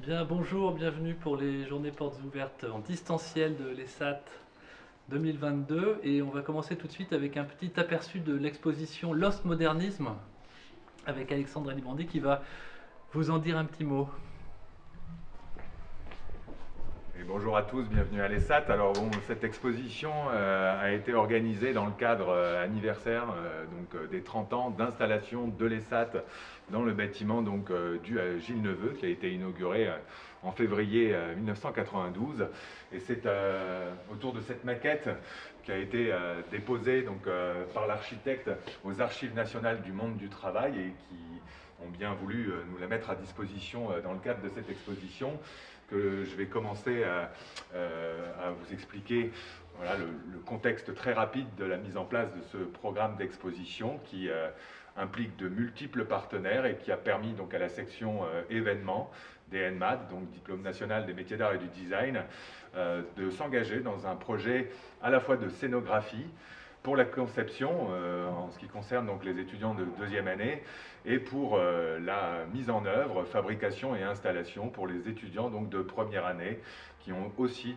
Bien, bonjour, bienvenue pour les journées portes ouvertes en distanciel de l'ESAT 2022 et on va commencer tout de suite avec un petit aperçu de l'exposition Lost Modernism avec Alexandre Alibrandi qui va vous en dire un petit mot. Et bonjour à tous, bienvenue à l'ESAT. Alors bon, cette exposition a été organisée dans le cadre anniversaire des 30 ans d'installation de l'ESAT dans le bâtiment dû à Gilles Neveu qui a été inauguré en février 1992. Et c'est autour de cette maquette qui a été déposée par l'architecte aux Archives nationales du monde du travail et qui ont bien voulu nous la mettre à disposition dans le cadre de cette exposition, que je vais commencer à vous expliquer voilà, le contexte très rapide de la mise en place de ce programme d'exposition qui implique de multiples partenaires et qui a permis donc, à la section événements des NMAD, donc Diplôme national des métiers d'art et du design, de s'engager dans un projet à la fois de scénographie, pour la conception, en ce qui concerne donc les étudiants de deuxième année, et pour la mise en œuvre, fabrication et installation pour les étudiants donc, de première année, qui ont aussi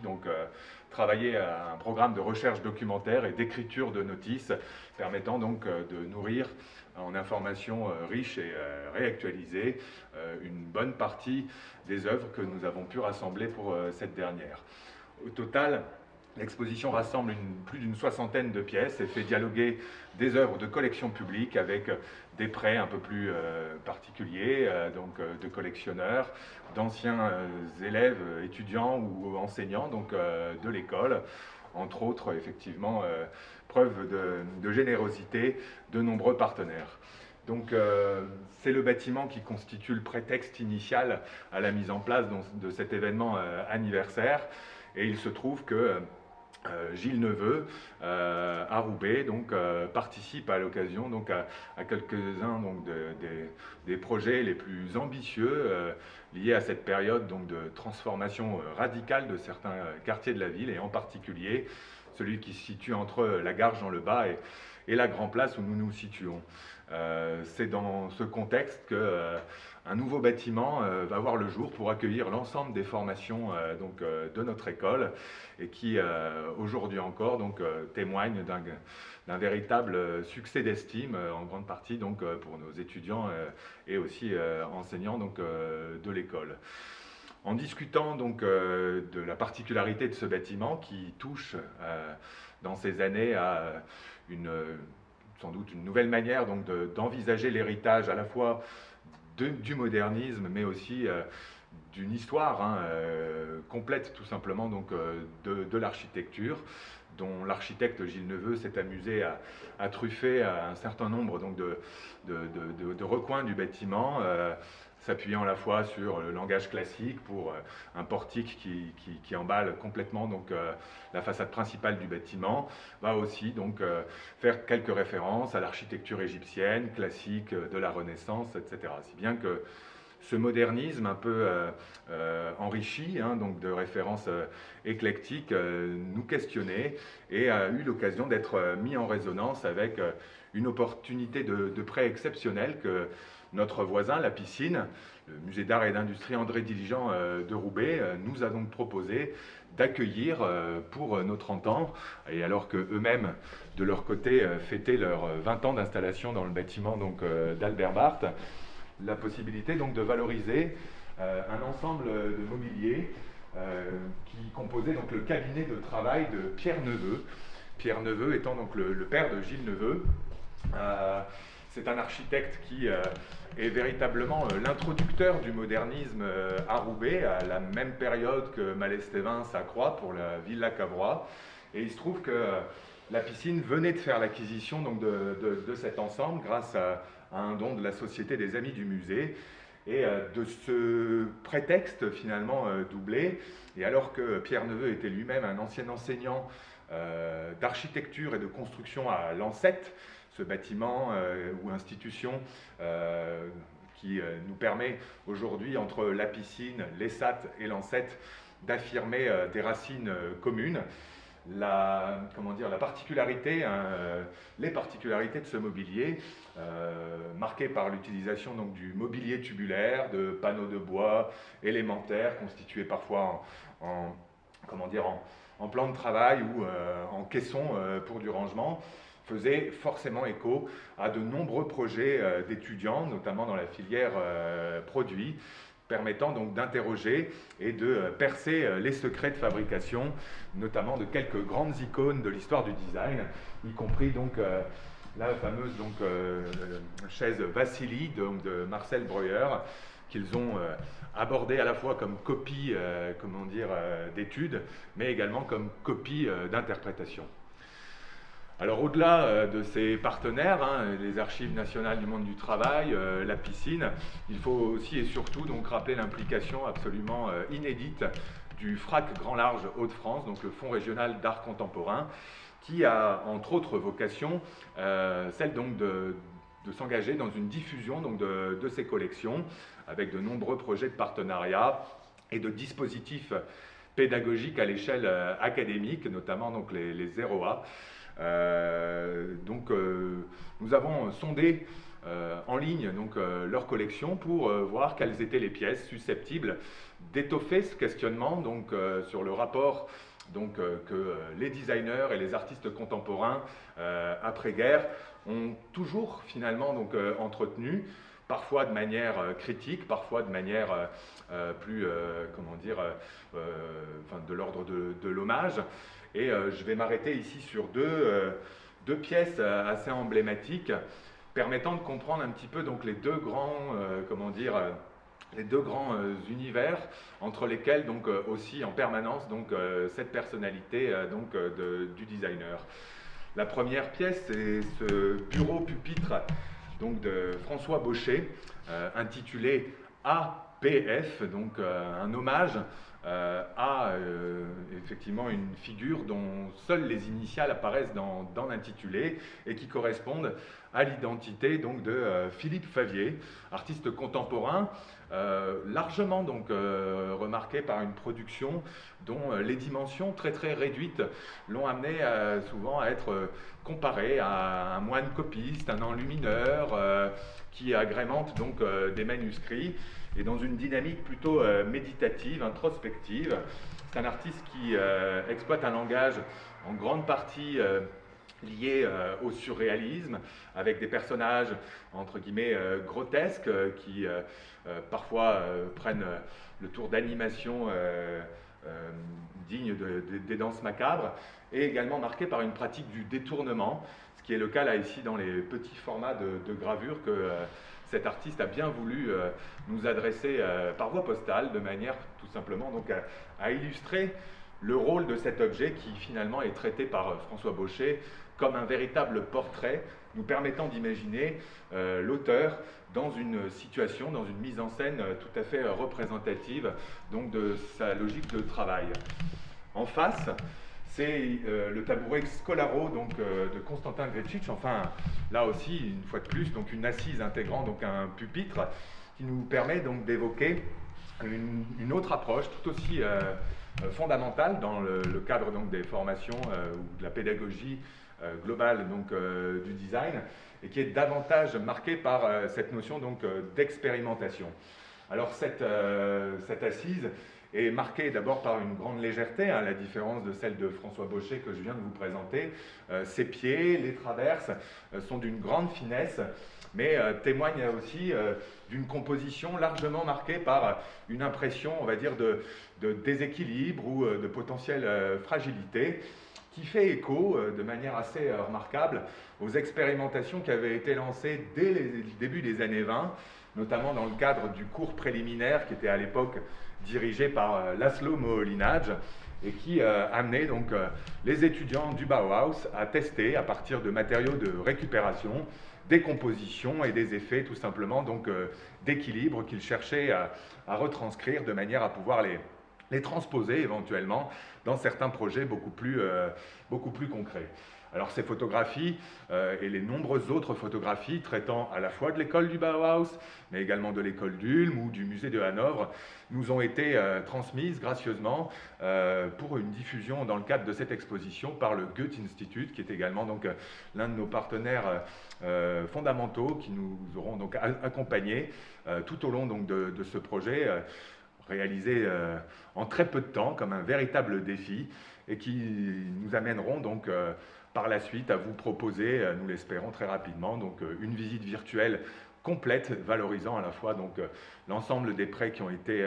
travaillé à un programme de recherche documentaire et d'écriture de notices, permettant donc de nourrir en informations riches et réactualisées une bonne partie des œuvres que nous avons pu rassembler pour cette dernière. Au total, l'exposition rassemble plus d'une soixantaine de pièces et fait dialoguer des œuvres de collection publique avec des prêts un peu plus particuliers, de collectionneurs, d'anciens élèves, étudiants ou enseignants de l'école, entre autres effectivement preuve de générosité de nombreux partenaires. Donc c'est le bâtiment qui constitue le prétexte initial à la mise en place de cet événement anniversaire, et il se trouve que Gilles Neveu à Roubaix participe à l'occasion à quelques-uns des projets les plus ambitieux liés à cette période de transformation radicale de certains quartiers de la ville, et en particulier celui qui se situe entre la gare Jean-Lebas et la Grand Place où nous nous situons. C'est dans ce contexte que un nouveau bâtiment va voir le jour pour accueillir l'ensemble des formations de notre école, et qui aujourd'hui encore témoigne d'un véritable succès d'estime en grande partie pour nos étudiants et aussi enseignants de l'école. En discutant de la particularité de ce bâtiment qui touche dans ces années à sans doute une nouvelle manière d'envisager l'héritage à la fois du modernisme, mais aussi d'une histoire complète tout simplement de l'architecture, dont l'architecte Gilles Neveu s'est amusé à truffer un certain nombre de recoins du bâtiment, s'appuyant à la fois sur le langage classique pour un portique qui emballe complètement la façade principale du bâtiment, va aussi faire quelques références à l'architecture égyptienne, classique de la Renaissance, etc. Si bien que ce modernisme un peu enrichi de références éclectiques nous questionnait et a eu l'occasion d'être mis en résonance avec une opportunité de prêt exceptionnelle que notre voisin, la Piscine, le musée d'art et d'industrie André Diligent de Roubaix, nous a donc proposé d'accueillir pour nos 30 ans, et alors qu'eux-mêmes, de leur côté, fêtaient leurs 20 ans d'installation dans le bâtiment d'Albert Barth, la possibilité de valoriser un ensemble de mobilier qui composait le cabinet de travail de Pierre Neveu. Pierre Neveu étant le père de Gilles Neveu. C'est un architecte qui est véritablement l'introducteur du modernisme à Roubaix, à la même période que Malestévin s'accroît pour la Villa Cavrois. Et il se trouve que la Piscine venait de faire l'acquisition de cet ensemble grâce à un don de la Société des Amis du Musée. Et de ce prétexte finalement doublé, et alors que Pierre Neveu était lui-même un ancien enseignant d'architecture et de construction à Lancette, ce bâtiment ou institution qui nous permet aujourd'hui, entre la Piscine, l'ESAT et Lancette, d'affirmer des racines communes. la particularité, les particularités de ce mobilier, marqué par l'utilisation donc du mobilier tubulaire, de panneaux de bois élémentaires constitués parfois en plan de travail ou en caisson pour du rangement, faisait forcément écho à de nombreux projets d'étudiants, notamment dans la filière produits, permettant donc d'interroger et de percer les secrets de fabrication, notamment de quelques grandes icônes de l'histoire du design, y compris donc la fameuse chaise Vassili de Marcel Breuer, qu'ils ont abordée à la fois comme copie d'études, mais également comme copie d'interprétation. Alors au-delà de ces partenaires, les Archives nationales du monde du travail, la piscine, il faut aussi et surtout donc rappeler l'implication absolument inédite du FRAC Grand Large Hauts-de-France, donc le Fonds régional d'art contemporain, qui a entre autres vocation celle donc de s'engager dans une diffusion donc de ces collections, avec de nombreux projets de partenariat et de dispositifs pédagogiques à l'échelle académique, notamment donc les 0A. Nous avons sondé en ligne leur collection pour voir quelles étaient les pièces susceptibles d'étoffer ce questionnement sur le rapport que les designers et les artistes contemporains après-guerre ont toujours finalement entretenu, parfois de manière critique, parfois de manière plus, de l'ordre de l'hommage. Et je vais m'arrêter ici sur deux pièces assez emblématiques permettant de comprendre un petit peu les deux grands, univers entre lesquels aussi en permanence cette personnalité du designer. La première pièce, c'est ce bureau pupitre de François Baucher, intitulé APF, un hommage à effectivement une figure dont seules les initiales apparaissent dans l'intitulé et qui correspondent à l'identité de Philippe Favier, artiste contemporain, largement remarqué par une production dont les dimensions très très réduites l'ont amené souvent à être comparé à un moine copiste, un enlumineur qui agrémente des manuscrits, et dans une dynamique plutôt méditative, introspective. C'est un artiste qui exploite un langage en grande partie lié au surréalisme, avec des personnages entre guillemets grotesques qui parfois prennent le tour d'animation digne des danses macabres, et également marqué par une pratique du détournement, ce qui est le cas là ici dans les petits formats de gravure que cet artiste a bien voulu nous adresser par voie postale, de manière tout simplement à illustrer le rôle de cet objet qui finalement est traité par François Baucher comme un véritable portrait, nous permettant d'imaginer l'auteur dans une situation, dans une mise en scène tout à fait représentative de sa logique de travail. En face, c'est le tabouret Scolaro de Constantin Grecic, enfin là aussi une fois de plus une assise intégrant un pupitre qui nous permet d'évoquer une autre approche tout aussi fondamentale dans le cadre des formations ou de la pédagogie globale du design, et qui est davantage marquée par cette notion d'expérimentation. Alors cette assise est marquée d'abord par une grande légèreté, à la différence de celle de François Baucher que je viens de vous présenter. Ses pieds, les traverses sont d'une grande finesse, mais témoignent aussi d'une composition largement marquée par une impression, on va dire, de déséquilibre ou de potentielle fragilité, qui fait écho de manière assez remarquable aux expérimentations qui avaient été lancées dès le début des années 20, notamment dans le cadre du cours préliminaire qui était à l'époque dirigé par Laszlo Moholy-Nagy et qui amenait les étudiants du Bauhaus à tester à partir de matériaux de récupération des compositions et des effets tout simplement d'équilibre qu'ils cherchaient à retranscrire de manière à pouvoir les transposer éventuellement dans certains projets beaucoup plus concrets. Alors ces photographies et les nombreuses autres photographies traitant à la fois de l'école du Bauhaus, mais également de l'école d'Ulm ou du musée de Hanovre, nous ont été transmises gracieusement pour une diffusion dans le cadre de cette exposition par le Goethe-Institut, qui est également donc l'un de nos partenaires fondamentaux qui nous auront donc accompagnés tout au long donc, de ce projet réalisé en très peu de temps comme un véritable défi et qui nous amèneront donc par la suite à vous proposer, nous l'espérons très rapidement, donc une visite virtuelle complète, valorisant à la fois donc l'ensemble des prêts qui ont été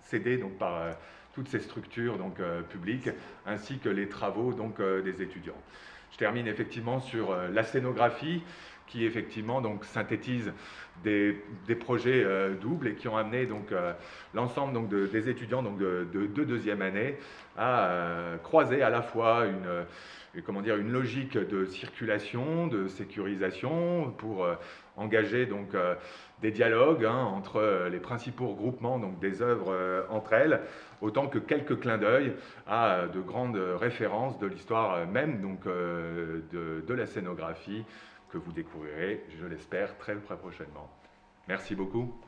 cédés donc par toutes ces structures donc publiques, ainsi que les travaux donc des étudiants. Je termine effectivement sur la scénographie qui effectivement donc synthétise des projets doubles et qui ont amené donc l'ensemble donc des étudiants donc de deuxième année à croiser à la fois une logique de circulation, de sécurisation pour engager donc des dialogues entre les principaux regroupements donc des œuvres entre elles, autant que quelques clins d'œil à de grandes références de l'histoire même donc de la scénographie que vous découvrirez, je l'espère, très prochainement. Merci beaucoup.